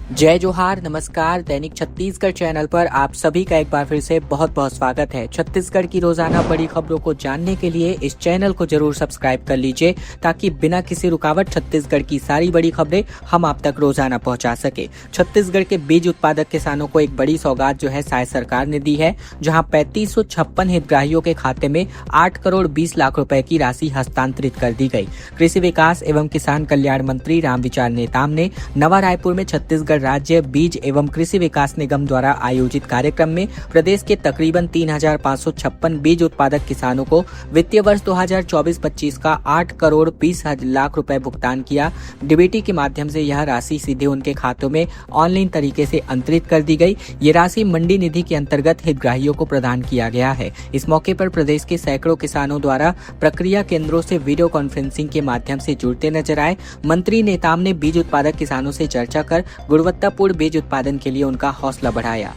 जय जोहार, नमस्कार। दैनिक छत्तीसगढ़ चैनल पर आप सभी का एक बार फिर से बहुत बहुत स्वागत है। छत्तीसगढ़ की रोजाना बड़ी खबरों को जानने के लिए इस चैनल को जरूर सब्सक्राइब कर लीजिए, ताकि बिना किसी रुकावट छत्तीसगढ़ की सारी बड़ी खबरें हम आप तक रोजाना पहुंचा सके। छत्तीसगढ़ के बीज उत्पादक किसानों को एक बड़ी सौगात जो है शायद सरकार ने दी है, जहां 3556 हितग्राहियों के खाते में 8 करोड़ 20 लाख रुपए की राशि हस्तांतरित कर दी गई। कृषि विकास एवं किसान कल्याण मंत्री रामविचार नेताम ने नवा रायपुर में छत्तीसगढ़ राज्य बीज एवं कृषि विकास निगम द्वारा आयोजित कार्यक्रम में प्रदेश के तकरीबन 3556 बीज उत्पादक किसानों को वित्तीय वर्ष 2024-25 का 8 करोड़ 20 लाख रुपए भुगतान किया। डीबीटी के माध्यम से यह राशि सीधे उनके खातों में ऑनलाइन तरीके से अंतरित कर दी गई। ये राशि मंडी निधि के अंतर्गत हितग्राहियों को प्रदान किया गया है। इस मौके पर प्रदेश के सैकड़ों किसानों द्वारा प्रक्रिया केंद्रों से वीडियो कॉन्फ्रेंसिंग के माध्यम से जुड़ते नजर आए। मंत्री नेताम ने बीज उत्पादक किसानों से चर्चा कर गुणवत्तापूर्ण बीज उत्पादन के लिए उनका हौसला बढ़ाया।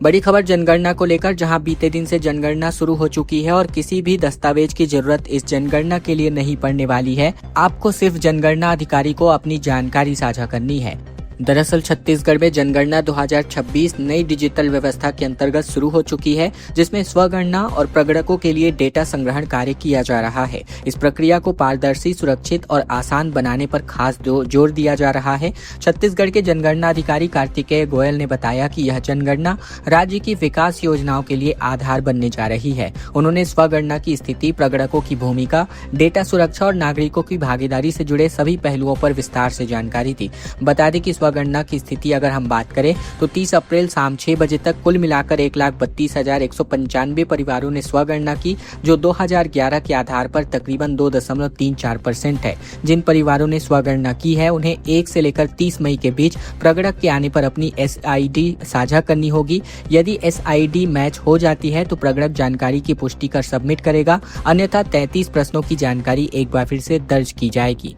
बड़ी खबर जनगणना को लेकर, जहां बीते दिन से जनगणना शुरू हो चुकी है और किसी भी दस्तावेज की जरूरत इस जनगणना के लिए नहीं पड़ने वाली है। आपको सिर्फ जनगणना अधिकारी को अपनी जानकारी साझा करनी है। दरअसल छत्तीसगढ़ में जनगणना 2026 नई डिजिटल व्यवस्था के अंतर्गत शुरू हो चुकी है, जिसमें स्वगणना और प्रगणकों के लिए डेटा संग्रहण कार्य किया जा रहा है। इस प्रक्रिया को पारदर्शी, सुरक्षित और आसान बनाने पर खास जोर दिया जा रहा है। छत्तीसगढ़ के जनगणना अधिकारी कार्तिकेय गोयल ने बताया कि यह जनगणना राज्य की विकास योजनाओं के लिए आधार बनने जा रही है। उन्होंने स्वगणना की स्थिति, प्रगणकों की भूमिका, डेटा सुरक्षा और नागरिकों की भागीदारी से जुड़े सभी पहलुओं पर विस्तार से जानकारी दी। बता दें कि स्वगणना की स्थिति अगर हम बात करें तो 30 अप्रैल शाम 6 बजे तक कुल मिलाकर 1,32,195 परिवारों ने स्वगणना की, जो 2011 के आधार पर तकरीबन 2.34% है। जिन परिवारों ने स्वगणना की है, उन्हें 1 से लेकर 30 मई के बीच प्रगणक के आने पर अपनी SID साझा करनी होगी। यदि SID मैच हो जाती है तो प्रगणक जानकारी की पुष्टि कर सबमिट करेगा, अन्यथा 33 प्रश्नों की जानकारी एक बार फिर से दर्ज की जाएगी।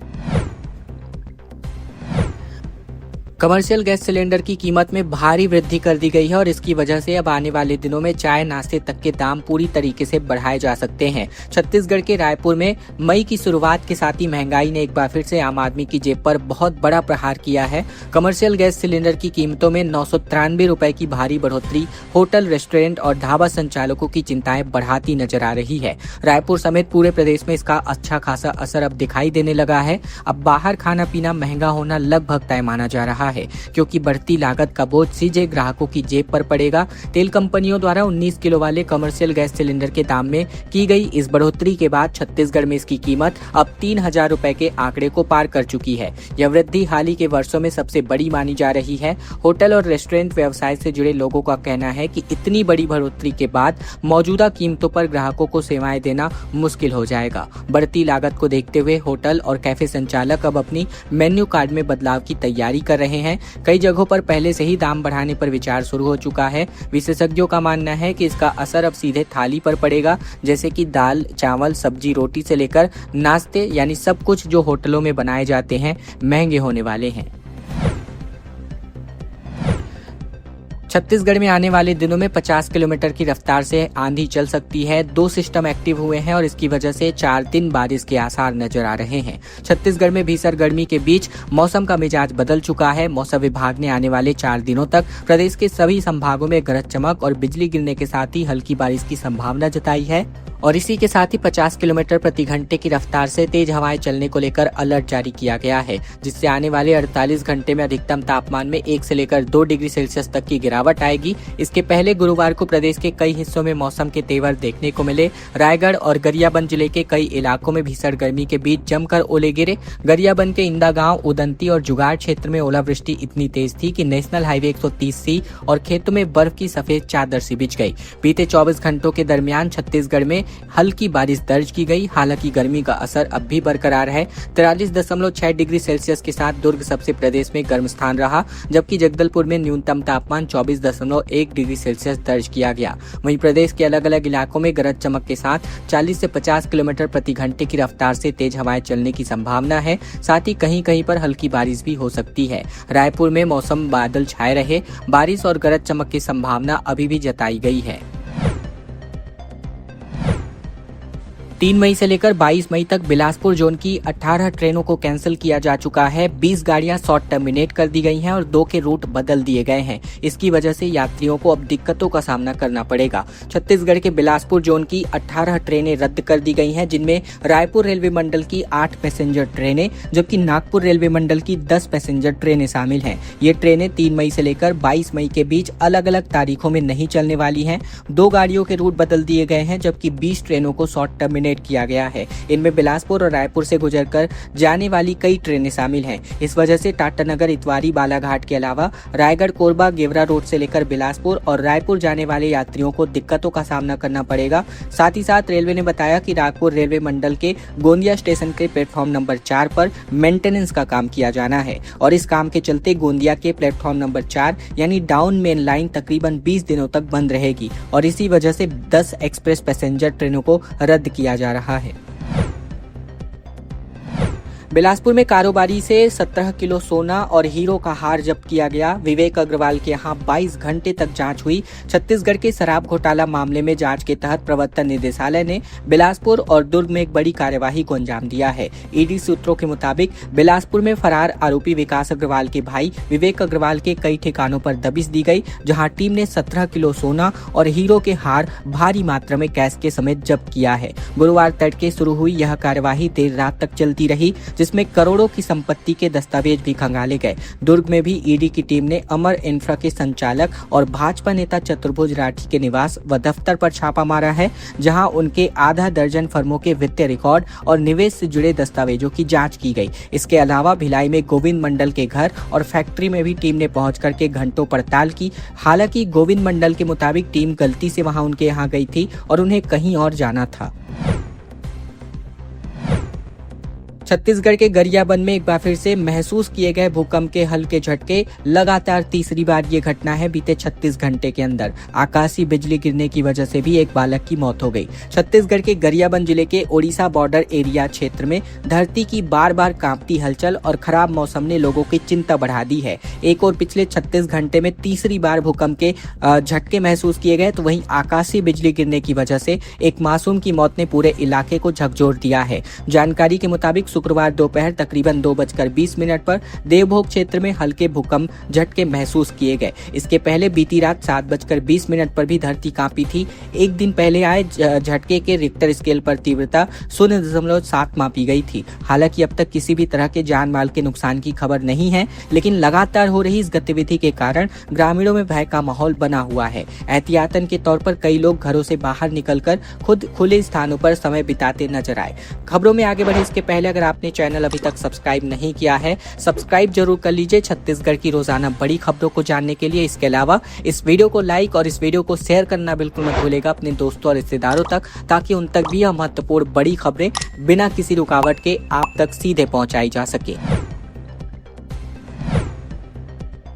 कमर्शियल गैस सिलेंडर की कीमत में भारी वृद्धि कर दी गई है और इसकी वजह से अब आने वाले दिनों में चाय नाश्ते तक के दाम पूरी तरीके से बढ़ाए जा सकते हैं। छत्तीसगढ़ के रायपुर में मई की शुरुआत के साथ ही महंगाई ने एक बार फिर से आम आदमी की जेब पर बहुत बड़ा प्रहार किया है। कमर्शियल गैस सिलेंडर की कीमतों में 993 रुपए की भारी बढ़ोतरी होटल, रेस्टोरेंट और ढाबा संचालकों की चिंताएं बढ़ाती नजर आ रही है। रायपुर समेत पूरे प्रदेश में इसका अच्छा खासा असर अब दिखाई देने लगा है। अब बाहर खाना पीना महंगा होना लगभग तय माना जा रहा है, क्योंकि बढ़ती लागत का बोझ सीधे ग्राहकों की जेब पर पड़ेगा। तेल कंपनियों द्वारा 19 किलो वाले कमर्शियल गैस सिलेंडर के दाम में की गई इस बढ़ोतरी के बाद छत्तीसगढ़ में इसकी कीमत अब 3,000 रुपए के आंकड़े को पार कर चुकी है। यह वृद्धि हाल ही के वर्षों में सबसे बड़ी मानी जा रही है। होटल और रेस्टोरेंट व्यवसाय से जुड़े लोगों का कहना है कि इतनी बड़ी बढ़ोतरी के बाद मौजूदा कीमतों पर ग्राहकों को सेवाएं देना मुश्किल हो जाएगा। बढ़ती लागत को देखते हुए होटल और कैफे संचालक अब अपनी मेन्यू कार्ड में बदलाव की तैयारी कर रहे हैं। कई जगहों पर पहले से ही दाम बढ़ाने पर विचार शुरू हो चुका है। विशेषज्ञों का मानना है कि इसका असर अब सीधे थाली पर पड़ेगा, जैसे कि दाल, चावल, सब्जी, रोटी से लेकर नाश्ते, यानी सब कुछ जो होटलों में बनाए जाते हैं महंगे होने वाले हैं। छत्तीसगढ़ में आने वाले दिनों में 50 किलोमीटर की रफ्तार से आंधी चल सकती है। 2 सिस्टम एक्टिव हुए हैं और इसकी वजह से 4 दिन बारिश के आसार नजर आ रहे हैं। छत्तीसगढ़ में भीषण गर्मी के बीच मौसम का मिजाज बदल चुका है। मौसम विभाग ने आने वाले 4 दिनों तक प्रदेश के सभी संभागों में गरज चमक और बिजली गिरने के साथ ही हल्की बारिश की संभावना जताई है और इसी के साथ ही 50 किलोमीटर प्रति घंटे की रफ्तार से तेज हवाएं चलने को लेकर अलर्ट जारी किया गया है, जिससे आने वाले 48 घंटे में अधिकतम तापमान में 1 से लेकर 2 डिग्री सेल्सियस तक की गिरावट आएगी। इसके पहले गुरुवार को प्रदेश के कई हिस्सों में मौसम के तेवर देखने को मिले। रायगढ़ और गरियाबंद जिले के कई इलाकों में भीषण गर्मी के बीच जमकर ओले गिरे। गरियाबंद के इंदा गांव, उदंती और जुगाड़ क्षेत्र में ओलावृष्टि इतनी तेज थी कि नेशनल हाईवे 130C और खेतों में बर्फ की सफेद चादर सी बिछ गई। बीते 24 घंटों के दरमियान छत्तीसगढ़ में हल्की बारिश दर्ज की गई। हालांकि गर्मी का असर अब भी बरकरार है। 43.6 डिग्री सेल्सियस के साथ दुर्ग सबसे प्रदेश में गर्म स्थान रहा, जबकि जगदलपुर में न्यूनतम तापमान 24.1 डिग्री सेल्सियस दर्ज किया गया। वहीं प्रदेश के अलग अलग इलाकों में गरज चमक के साथ 40 से 50 किलोमीटर प्रति घंटे की रफ्तार से तेज हवाएं चलने की संभावना है। साथ ही कहीं कहीं पर हल्की बारिश भी हो सकती है। रायपुर में मौसम बादल छाए रहे, बारिश और गरज चमक की संभावना अभी भी जताई गई है। 3 मई से लेकर 22 मई तक बिलासपुर जोन की 18 ट्रेनों को कैंसिल किया जा चुका है। 20 गाड़ियां शॉर्ट टर्मिनेट कर दी गई हैं और 2 के रूट बदल दिए गए हैं। इसकी वजह से यात्रियों को अब दिक्कतों का सामना करना पड़ेगा। छत्तीसगढ़ के बिलासपुर जोन की 18 ट्रेनें रद्द कर दी गई हैं, जिनमें रायपुर रेलवे मंडल की 8 पैसेंजर ट्रेनें जबकि नागपुर रेलवे मंडल की 10 पैसेंजर ट्रेनें शामिल हैं। ये ट्रेनें 3 मई से लेकर 22 मई के बीच अलग अलग तारीखों में नहीं चलने वाली हैं। 2 गाड़ियों के रूट बदल दिए गए हैं जबकि 20 ट्रेनों को शॉर्ट टर्मिनेट किया गया है। इनमें बिलासपुर और रायपुर से गुजरकर जाने वाली कई ट्रेनें शामिल हैं। इस वजह से टाटानगर, इतवारी, बालाघाट के अलावा रायगढ़, कोरबा, गेवरा रोड से लेकर बिलासपुर और रायपुर जाने वाले यात्रियों को दिक्कतों का सामना करना पड़ेगा। साथ ही साथ रेलवे ने बताया कि नागपुर रेलवे मंडल के गोंदिया स्टेशन के प्लेटफॉर्म नंबर 4 पर मेंटेनेंस का काम किया जाना है और इस काम के चलते गोंदिया के प्लेटफॉर्म नंबर 4 यानी डाउन मेन लाइन तकरीबन 20 दिनों तक बंद रहेगी और इसी वजह से 10 एक्सप्रेस पैसेंजर ट्रेनों को रद्द किया जा रहा है। बिलासपुर में कारोबारी से 17 किलो सोना और हीरो का हार जब्त किया गया। विवेक अग्रवाल के यहां 22 घंटे तक जांच हुई। छत्तीसगढ़ के शराब घोटाला मामले में जांच के तहत प्रवर्तन निदेशालय ने बिलासपुर और दुर्ग में एक बड़ी कार्यवाही को अंजाम दिया है। ईडी सूत्रों के मुताबिक बिलासपुर में फरार आरोपी विकास अग्रवाल के भाई विवेक अग्रवाल के कई ठिकानों पर दबिश दी गई, जहाँ टीम ने 17 किलो सोना और हीरो के हार भारी मात्रा में कैश के समेत जब्त किया है। गुरुवार तड़के शुरू हुई यह कार्यवाही देर रात तक चलती रही, जिसमें करोड़ों की संपत्ति के दस्तावेज भी खंगाले गए। दुर्ग में भी ईडी की टीम ने अमर इंफ्रा के संचालक और भाजपा नेता चतुर्भुज राठी के निवास व दफ्तर पर छापा मारा है, जहां उनके आधा दर्जन फर्मों के वित्तीय रिकॉर्ड और निवेश से जुड़े दस्तावेजों की जांच की गई। इसके अलावा भिलाई में गोविंद मंडल के घर और फैक्ट्री में भी टीम ने पहुंच करके घंटों पड़ताल की। हालांकि गोविंद मंडल के मुताबिक टीम गलती से वहां उनके यहाँ गई थी और उन्हें कहीं और जाना था। छत्तीसगढ़ के गरियाबंद में एक बार फिर से महसूस किए गए भूकंप के हल्के झटके। लगातार तीसरी बार ये घटना है बीते 36 घंटे के अंदर। आकाशीय बिजली गिरने की वजह से भी एक बालक की मौत हो गई। छत्तीसगढ़ के गरियाबंद जिले के ओडिशा बॉर्डर एरिया क्षेत्र में धरती की बार बार कांपती हलचल और खराब मौसम ने लोगों की चिंता बढ़ा दी है। एक और पिछले 36 घंटे में तीसरी बार भूकंप के झटके महसूस किए गए, तो वहीं आकाशीय बिजली गिरने की वजह से एक मासूम की मौत ने पूरे इलाके को झकझोर दिया है। जानकारी के मुताबिक शुक्रवार दोपहर तकरीबन 2:20 पर देवभोग क्षेत्र में हल्के भूकंप झटके महसूस किए गए। इसके पहले बीती रात 7:20 पर भी धरती कांपी थी। एक दिन पहले आए झटके के रिक्टर स्केल पर तीव्रता 0.7 मापी गई थी। हालांकि अब तक किसी भी तरह के जान माल के नुकसान की खबर नहीं है, लेकिन लगातार हो रही इस गतिविधि के कारण ग्रामीणों में भय का माहौल बना हुआ है। एहतियातन के तौर पर कई लोग घरों से बाहर निकलकर खुद खुले स्थानों पर समय बिताते नजर आए। खबरों में आगे बढ़े इसके पहले अगर आपने चैनल अभी तक सब्सक्राइब नहीं किया है, सब्सक्राइब जरूर कर लीजिए छत्तीसगढ़ की रोजाना बड़ी खबरों को जानने के लिए। इसके अलावा इस वीडियो को लाइक और इस वीडियो को शेयर करना बिल्कुल मत भूलिएगा अपने दोस्तों और रिश्तेदारों तक, ताकि उन तक भी यह महत्वपूर्ण बड़ी खबरें बिना किसी रुकावट के आप तक सीधे पहुंचाई जा सके।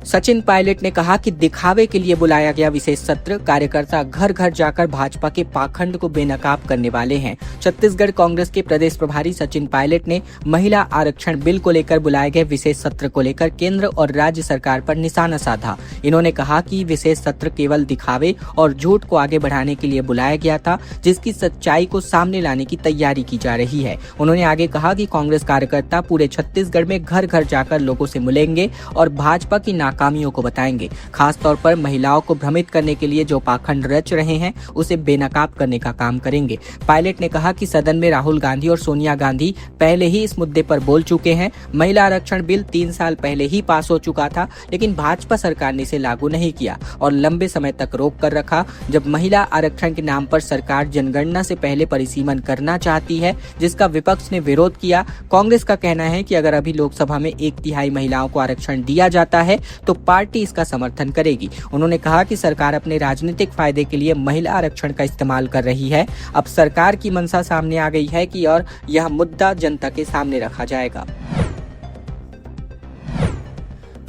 सचिन पायलट ने कहा कि दिखावे के लिए बुलाया गया विशेष सत्र, कार्यकर्ता घर घर जाकर भाजपा के पाखंड को बेनकाब करने वाले हैं। छत्तीसगढ़ कांग्रेस के प्रदेश प्रभारी सचिन पायलट ने महिला आरक्षण बिल को लेकर बुलाए गए विशेष सत्र को लेकर केंद्र और राज्य सरकार पर निशाना साधा। इन्होंने कहा कि विशेष सत्र केवल दिखावे और झूठ को आगे बढ़ाने के लिए बुलाया गया था, जिसकी सच्चाई को सामने लाने की तैयारी की जा रही है। उन्होंने आगे कहा कि कांग्रेस कार्यकर्ता पूरे छत्तीसगढ़ में घर घर जाकर लोगों से मिलेंगे और भाजपा की नाकामियों को बताएंगे। खास तौर पर महिलाओं को भ्रमित करने के लिए जो पाखंड रच रहे हैं उसे बेनकाब करने का काम करेंगे। पायलट ने कहा कि सदन में राहुल गांधी और सोनिया गांधी पहले ही इस मुद्दे पर बोल चुके हैं। महिला आरक्षण बिल 3 साल पहले ही पास हो चुका था, लेकिन भाजपा सरकार ने इसे लागू नहीं किया और लंबे समय तक रोक कर रखा। जब महिला आरक्षण के नाम पर सरकार जनगणना से पहले परिसीमन करना चाहती है, जिसका विपक्ष ने विरोध किया। कांग्रेस का कहना है कि अगर अभी लोकसभा में 1/3 महिलाओं को आरक्षण दिया जाता है तो पार्टी इसका समर्थन करेगी। उन्होंने कहा कि सरकार अपने राजनीतिक फायदे के लिए महिला आरक्षण का इस्तेमाल कर रही है। अब सरकार की मंशा सामने आ गई है कि और यह मुद्दा जनता के सामने रखा जाएगा।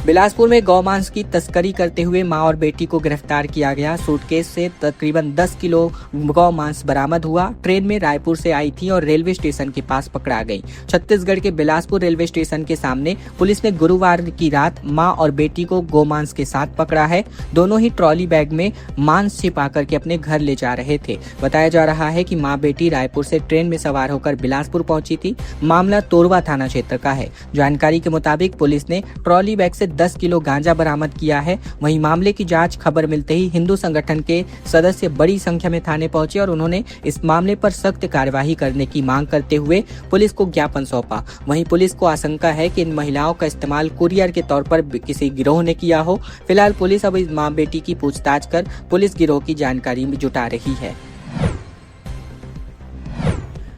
बिलासपुर में गौमांस की तस्करी करते हुए मां और बेटी को गिरफ्तार किया गया। सूटकेस से तकरीबन 10 किलो गौमांस बरामद हुआ। ट्रेन में रायपुर से आई थी और रेलवे स्टेशन के पास पकड़ा गई। छत्तीसगढ़ के बिलासपुर रेलवे स्टेशन के सामने पुलिस ने गुरुवार की रात मां और बेटी को गौमांस के साथ पकड़ा है। दोनों ही ट्रॉली बैग में मांस छिपा करके अपने घर ले जा रहे थे। बताया जा रहा है कि मां बेटी रायपुर से ट्रेन में सवार होकर बिलासपुर पहुंची थी। मामला तोरवा थाना क्षेत्र का है। जानकारी के मुताबिक पुलिस ने ट्रॉली बैग से 10 किलो गांजा बरामद किया है। वहीं मामले की जांच खबर मिलते ही हिंदू संगठन के सदस्य बड़ी संख्या में थाने पहुंचे और उन्होंने इस मामले पर सख्त कार्यवाही करने की मांग करते हुए पुलिस को ज्ञापन सौंपा। वहीं पुलिस को आशंका है कि इन महिलाओं का इस्तेमाल कुरियर के तौर पर किसी गिरोह ने किया हो। फिलहाल पुलिस अब इस मां बेटी की पूछताछ कर पुलिस गिरोह की जानकारी जुटा रही है।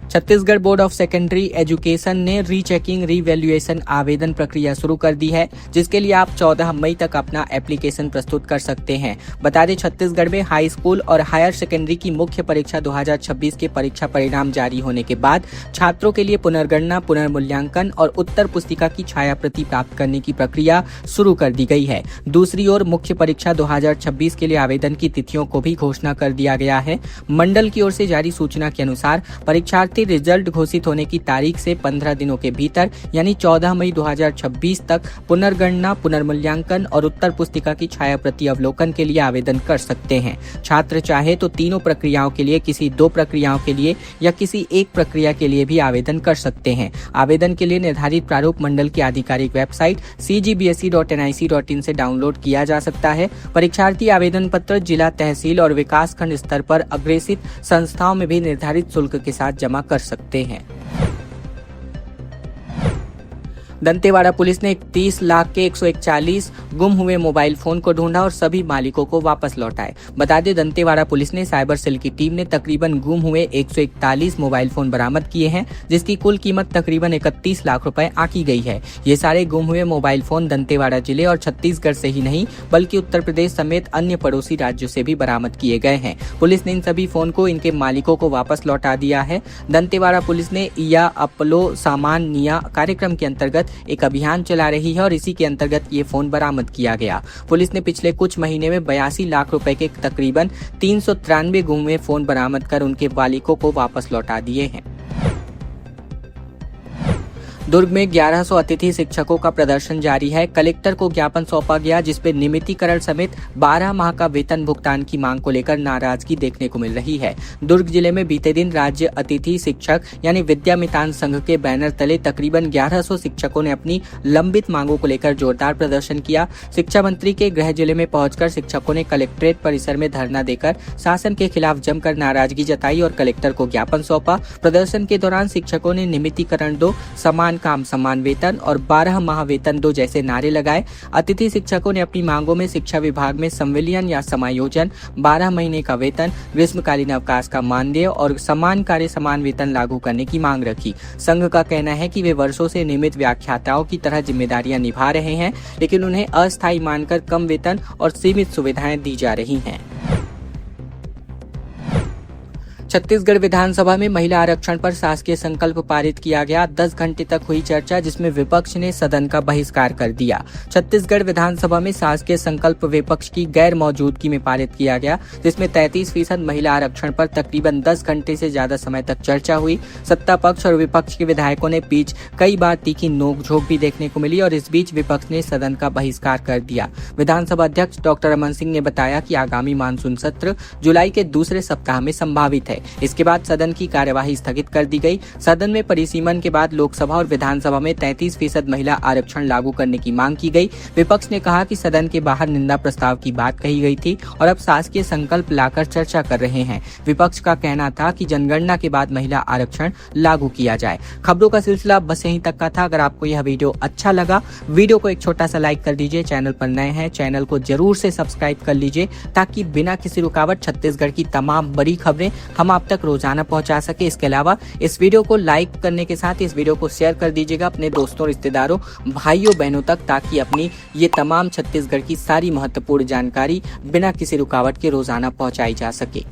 Chhattisgarh board of secondary education ने रीचेकिंग रीवैल्यूएशन आवेदन प्रक्रिया शुरू कर दी है, जिसके लिए आप 14 मई तक अपना एप्लीकेशन प्रस्तुत कर सकते हैं। बता दें, छत्तीसगढ़ में हाई स्कूल और हायर सेकेंडरी की मुख्य परीक्षा 2026 के परीक्षा परिणाम जारी होने के बाद छात्रों के लिए पुनर्गणना, पुनर्मूल्यांकन और उत्तर पुस्तिका की छायाप्रति प्राप्त करने की प्रक्रिया शुरू कर दी गई है। दूसरी ओर मुख्य परीक्षा 2026 के लिए आवेदन की तिथियों को भी घोषणा कर दिया गया है। मंडल की ओर से जारी सूचना के अनुसार परीक्षार्थी रिजल्ट घोषित होने की तारीख से 15 दिनों के भीतर यानी 14 मई 2026 तक पुनर्गणना, पुनर्मूल्यांकन और उत्तर पुस्तिका की छायाप्रति अवलोकन के लिए आवेदन कर सकते हैं। छात्र चाहे तो तीनों प्रक्रियाओं के लिए, किसी 2 प्रक्रियाओं के लिए या किसी एक प्रक्रिया के लिए भी आवेदन कर सकते हैं। आवेदन के लिए निर्धारित प्रारूप मंडल की आधिकारिक वेबसाइट cgbse.nic.in से डाउनलोड किया जा सकता है। परीक्षार्थी आवेदन पत्र जिला, तहसील और विकास खंड स्तर पर अग्रेसित संस्थाओं में भी निर्धारित शुल्क के साथ जमा कर सकते हैं। दंतेवाड़ा पुलिस ने 30 लाख के 141 गुम हुए मोबाइल फोन को ढूंढा और सभी मालिकों को वापस लौटाए। बता दें, दंतेवाड़ा पुलिस ने साइबर सेल की टीम ने तकरीबन गुम हुए 141 मोबाइल फोन बरामद किए हैं, जिसकी कुल कीमत तकरीबन 31 लाख रुपए आंकी गई है। ये सारे गुम हुए मोबाइल फोन दंतेवाड़ा जिले और छत्तीसगढ़ से ही नहीं बल्कि उत्तर प्रदेश समेत अन्य पड़ोसी राज्यों से भी बरामद किए गए हैं। पुलिस ने इन सभी फोन को इनके मालिकों को वापस लौटा दिया है। दंतेवाड़ा पुलिस ने इया अपलो सामान निया कार्यक्रम के अंतर्गत एक अभियान चला रही है और इसी के अंतर्गत ये फोन बरामद किया गया। पुलिस ने पिछले कुछ महीने में 82 लाख रुपए के तकरीबन 393 गुम हुए फोन बरामद कर उनके मालिकों को वापस लौटा दिए हैं। दुर्ग में 1100 अतिथि शिक्षकों का प्रदर्शन जारी है। कलेक्टर को ज्ञापन सौंपा गया, जिसपे नियमितीकरण समेत 12 माह का वेतन भुगतान की मांग को लेकर नाराजगी देखने को मिल रही है। दुर्ग जिले में बीते दिन राज्य अतिथि शिक्षक यानी विद्यामितान संघ के बैनर तले तकरीबन 1100 शिक्षकों ने अपनी लंबित मांगों को लेकर जोरदार प्रदर्शन किया। शिक्षा मंत्री के गृह जिले में पहुंचकर शिक्षकों ने कलेक्ट्रेट परिसर में धरना देकर शासन के खिलाफ जमकर नाराजगी जताई और कलेक्टर को ज्ञापन सौंपा। प्रदर्शन के दौरान शिक्षकों ने नियमितीकरण दो, समान काम समान वेतन और 12 माह वेतन दो जैसे नारे लगाए। अतिथि शिक्षकों ने अपनी मांगों में शिक्षा विभाग में संविलियन या समायोजन, 12 महीने का वेतन, ग्रीष्मकालीन अवकाश का मानदेय और समान कार्य समान वेतन लागू करने की मांग रखी। संघ का कहना है कि वे वर्षों से नियमित व्याख्याताओं की तरह जिम्मेदारियां निभा रहे हैं, लेकिन उन्हें अस्थायी मानकर कम वेतन और सीमित सुविधाएं दी जा रही हैं। छत्तीसगढ़ विधानसभा में महिला आरक्षण पर शासकीय संकल्प पारित किया गया। 10 घंटे तक हुई चर्चा, जिसमें विपक्ष ने सदन का बहिष्कार कर दिया। छत्तीसगढ़ विधानसभा में शासकीय संकल्प विपक्ष की गैर मौजूदगी में पारित किया गया, जिसमें 33% महिला आरक्षण पर तकरीबन 10 घंटे से ज्यादा समय तक चर्चा हुई। सत्ता पक्ष और विपक्ष के विधायकों ने बीच कई बार तीखी नोकझोंक भी देखने को मिली और इस बीच विपक्ष ने सदन का बहिष्कार कर दिया। विधानसभा अध्यक्ष डॉक्टर रमन सिंह ने बताया कि आगामी मानसून सत्र जुलाई के दूसरे सप्ताह में संभावित है। इसके बाद सदन की कार्यवाही स्थगित कर दी गई। सदन में परिसीमन के बाद लोकसभा और विधानसभा में 33% महिला आरक्षण लागू करने की मांग की गई। विपक्ष ने कहा कि सदन के बाहर निंदा प्रस्ताव की बात कही गई थी और अब शासकीय संकल्प लाकर चर्चा कर रहे हैं। विपक्ष का कहना था कि जनगणना के बाद महिला आरक्षण लागू किया जाए। खबरों का सिलसिला बस यहीं तक का था। अगर आपको यह वीडियो अच्छा लगा, वीडियो को एक छोटा सा लाइक कर दीजिए। चैनल पर नए हैं, चैनल को जरूर से सब्सक्राइब कर लीजिए, ताकि बिना किसी रुकावट छत्तीसगढ़ की तमाम बड़ी खबरें हम आप तक रोजाना पहुंचा सके। इसके अलावा इस वीडियो को लाइक करने के साथ इस वीडियो को शेयर कर दीजिएगा अपने दोस्तों, रिश्तेदारों, भाइयों, बहनों तक, ताकि अपनी ये तमाम छत्तीसगढ़ की सारी महत्वपूर्ण जानकारी बिना किसी रुकावट के रोजाना पहुंचाई जा सके।